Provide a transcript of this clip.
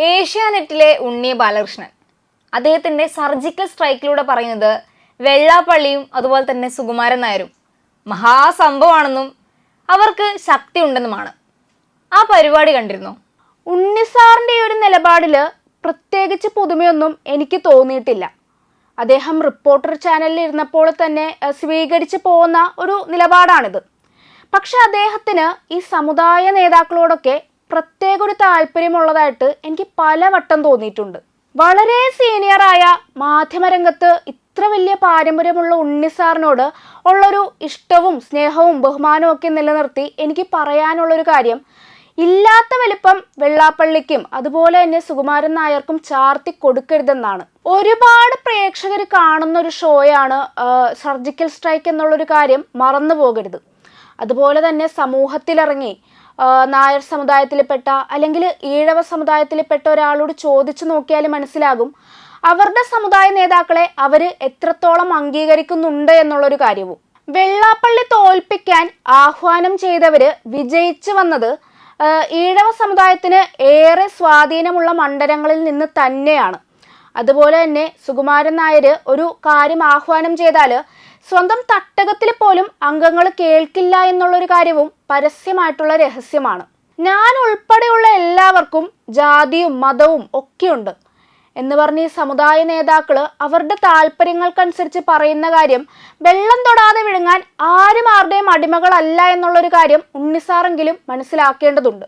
ഏഷ്യാനെറ്റിലെ ഉണ്ണി ബാലകൃഷ്ണൻ അദ്ദേഹത്തിൻ്റെ സർജിക്കൽ സ്ട്രൈക്കിലൂടെ പറയുന്നത് വെള്ളാപ്പള്ളിയും അതുപോലെ തന്നെ സുകുമാരൻ നായരും മഹാസംഭവമാണെന്നും അവർക്ക് ശക്തി ഉണ്ടെന്നുമാണ്. ആ പരിപാടി കണ്ടിരുന്നോ? ഉണ്ണിസാറിൻ്റെ ഒരു നിലപാടിൽ പ്രത്യേകിച്ച് പുതുമയൊന്നും എനിക്ക് തോന്നിയിട്ടില്ല. അദ്ദേഹം റിപ്പോർട്ടർ ചാനലിൽ ഇരുന്നപ്പോൾ തന്നെ സ്വീകരിച്ചു പോകുന്ന ഒരു നിലപാടാണിത്. പക്ഷെ അദ്ദേഹത്തിന് ഈ സമുദായ നേതാക്കളോടൊക്കെ പ്രത്യേക ഒരു താല്പര്യമുള്ളതായിട്ട് എനിക്ക് പലവട്ടം തോന്നിയിട്ടുണ്ട്. വളരെ സീനിയറായ മാധ്യമരംഗത്ത് ഇത്ര വലിയ പാരമ്പര്യമുള്ള ഉണ്ണിസാറിനോട് ഉള്ളൊരു ഇഷ്ടവും സ്നേഹവും ബഹുമാനവും ഒക്കെ നിലനിർത്തി എനിക്ക് പറയാനുള്ളൊരു കാര്യം, ഇല്ലാത്ത വലിപ്പം വെള്ളാപ്പള്ളിക്കും അതുപോലെ തന്നെ സുകുമാരൻ നായർക്കും ചാർത്തി കൊടുക്കരുതെന്നാണ്. ഒരുപാട് പ്രേക്ഷകർ കാണുന്ന ഒരു ഷോയാണ് സർജിക്കൽ സ്ട്രൈക്ക് എന്നുള്ളൊരു കാര്യം മറന്നു പോകരുത്. അതുപോലെ തന്നെ സമൂഹത്തിലിറങ്ങി നായർ സമുദായത്തിൽപ്പെട്ട അല്ലെങ്കിൽ ഈഴവ സമുദായത്തിൽപ്പെട്ട ഒരാളോട് ചോദിച്ചു നോക്കിയാൽ മനസ്സിലാകും അവരുടെ സമുദായ നേതാക്കളെ അവർ എത്രത്തോളം അംഗീകരിക്കുന്നുണ്ട് എന്നുള്ളൊരു കാര്യവും. വെള്ളാപ്പള്ളി തോൽപ്പിക്കാൻ ആഹ്വാനം ചെയ്തവര് വിജയിച്ചു വന്നത് ഈഴവ സമുദായത്തിന് ഏറെ സ്വാധീനമുള്ള മണ്ഡലങ്ങളിൽ നിന്ന് തന്നെയാണ്. അതുപോലെ തന്നെ സുകുമാരൻ നായർ ഒരു കാര്യം ആഹ്വാനം ചെയ്താൽ സ്വന്തം തട്ടകത്തിൽ പോലും അംഗങ്ങൾ കേൾക്കില്ല എന്നുള്ളൊരു കാര്യവും പരസ്യമായിട്ടുള്ള രഹസ്യമാണ്. ഞാൻ ഉൾപ്പെടെയുള്ള എല്ലാവർക്കും ജാതിയും മതവും ഒക്കെയുണ്ട് എന്ന് പറഞ്ഞ് ഈ സമുദായ നേതാക്കൾ അവരുടെ താല്പര്യങ്ങൾക്കനുസരിച്ച് പറയുന്ന കാര്യം വെള്ളം തൊടാതെ വിഴുങ്ങാൻ ആരും ആരുടെയും അടിമകളല്ല എന്നുള്ളൊരു കാര്യം ഉണ്ണിസാറെങ്കിലും മനസ്സിലാക്കേണ്ടതുണ്ട്.